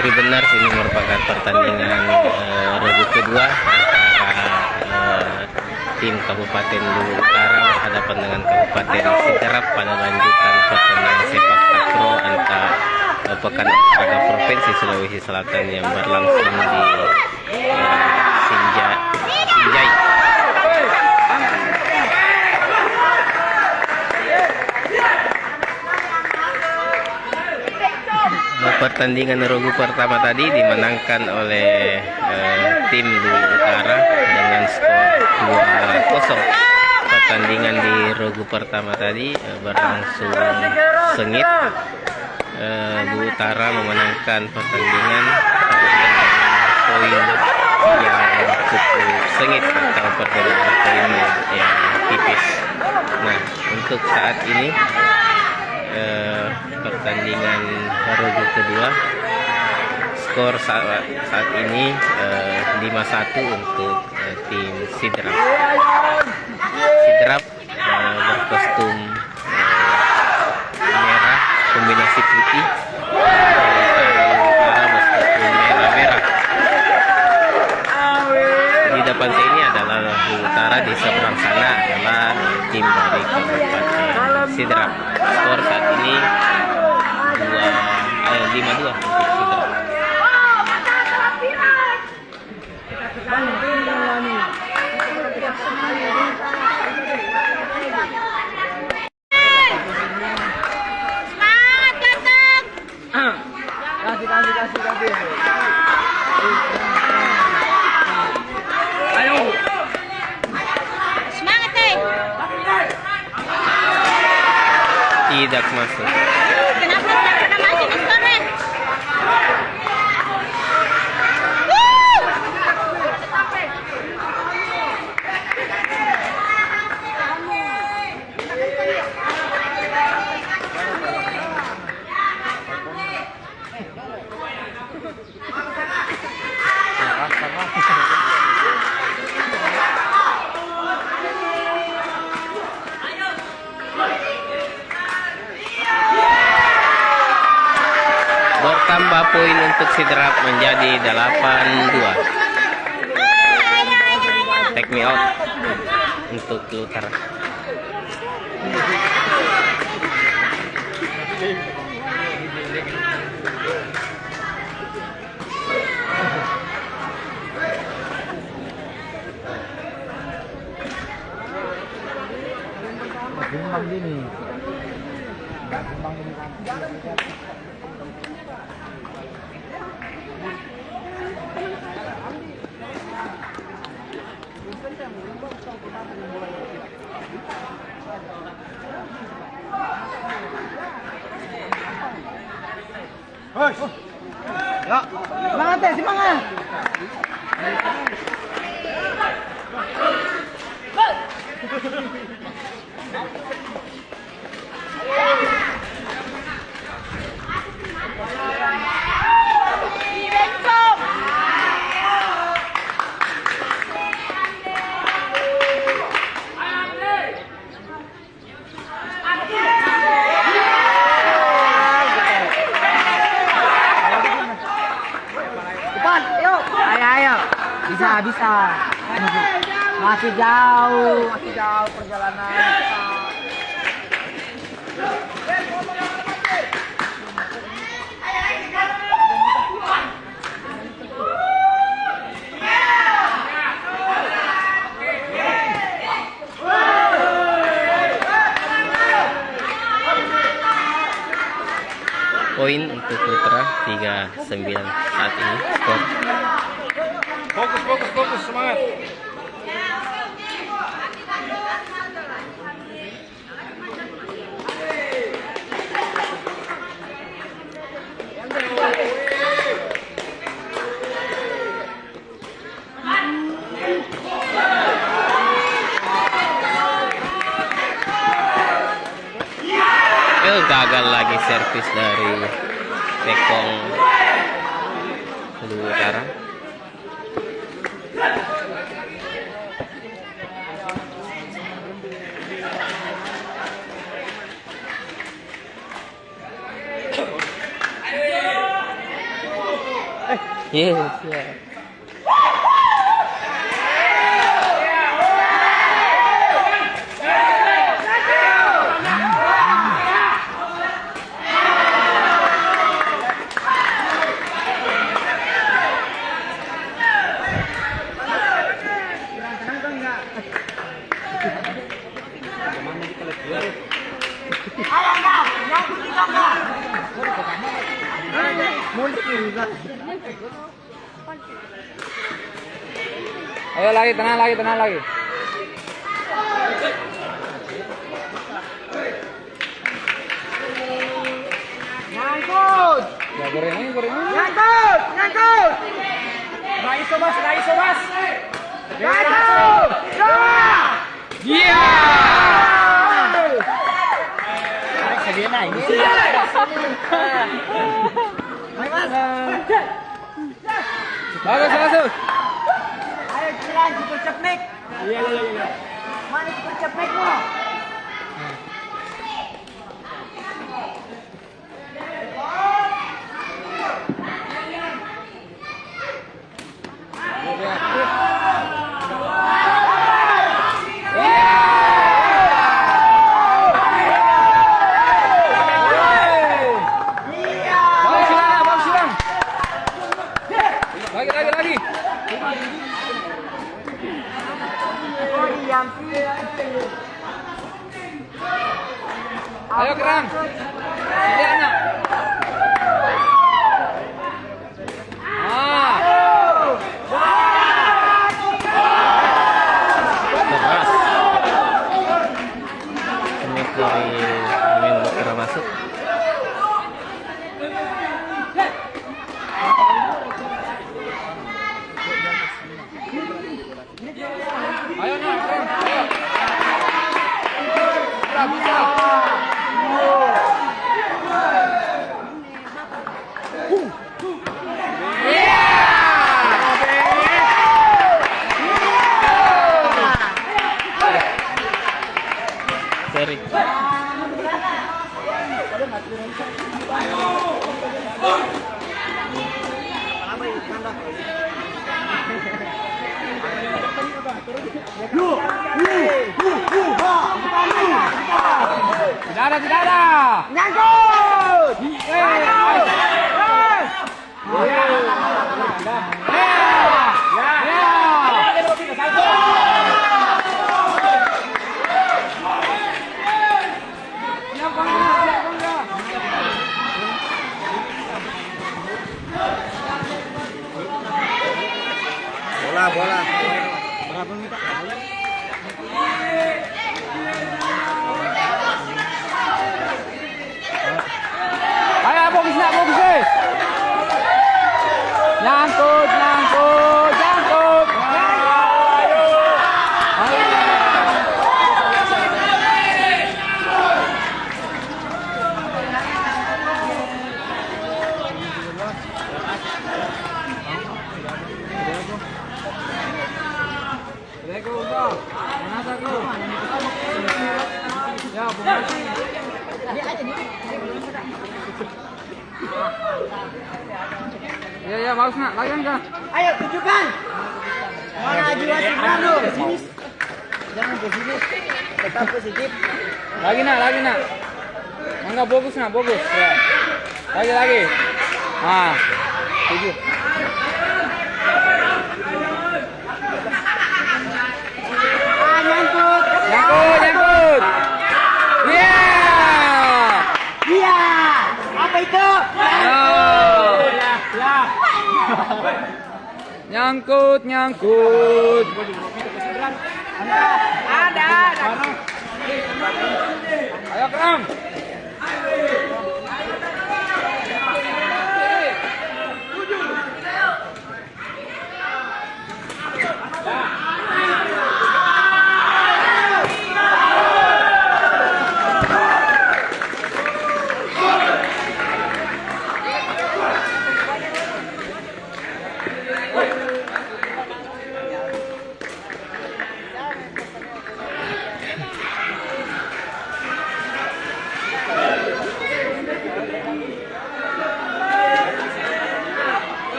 Putri Benar, ini merupakan pertandingan regu kedua antara tim Kabupaten Luwu Utara berhadapan dengan Kabupaten Sidrap pada lanjutan pertandingan sepak takraw antara Pekan Olahraga Provinsi Sulawesi Selatan yang berlangsung di Sinjai. Pertandingan regu pertama tadi dimenangkan oleh tim Luwu Utara dengan skor 2-0. Pertandingan di regu pertama tadi berlangsung sengit. Luwu Utara memenangkan pertandingan poin yang cukup sengit atau perbedaan poin yang tipis. Nah, untuk saat ini pertandingan regu kedua, skor saat ini 5-1 untuk tim Sidrap. Sidrap berkostum merah kombinasi putih, Utara berkostum merah-merah. Di depan saya ini adalah Luwu Utara, di seberang sana adalah tim dari Kabupaten Sidrap. Skor saat ini 5-2 untuk Sidrap. Kasih. Ayo. Semangat, Tidak masuk. Kenapa tidak pernah masuk skornya? Bertambah poin untuk Sidrap menjadi 8-2. Take me out untuk Luwu Utara. Ya, semangat, semangat. Bisa. Masih jauh perjalanan. Poin untuk Putra 3-9 saat ini skor. Fokus, semangat. Gagal lagi servis dari Tekong Luwu Utara. Yes, ya. Ayo lagi, tenang lagi, tenang lagi. Nyangkut. Ya goreng ini. Nyangkut. Nyangkut. Raiso mas. Nyangkut. Iya. Sedih naik. Bagus. Ayo jalan kita cepnik. Iya. Mana kita cepnik mo? Bagus silang. Lagi. Oh iya. Ayo Kerang. Ini anak. Keras. Ini dari main Bukira masuk. Ayo nak, Kerang. Bisa. Seri. Tidak ada. Nyangkut. Bola. Berapa minta? Ayo fokus. Nyangkut. Ya, bagus nak. Lagi kan? Ayo tunjukkan. Mana jiwa si Brando? Sini. Jangan ke sini. Tetap positif. Lagi nak. Enggak bagus nak, bagus. Ya. Lagi. Tujuh. Nyangkut. Nyangkut. Iya. Apa itu? Nyangkut. Ada. Ayo Kerang.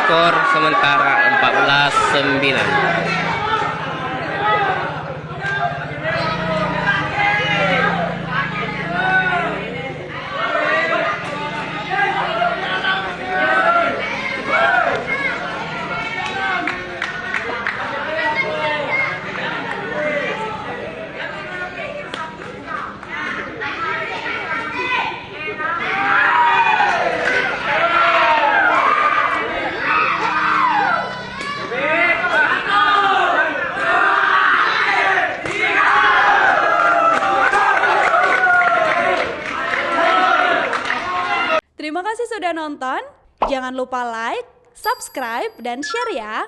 skor sementara 14-9. Terima kasih sudah nonton. Jangan lupa like, subscribe, dan share ya.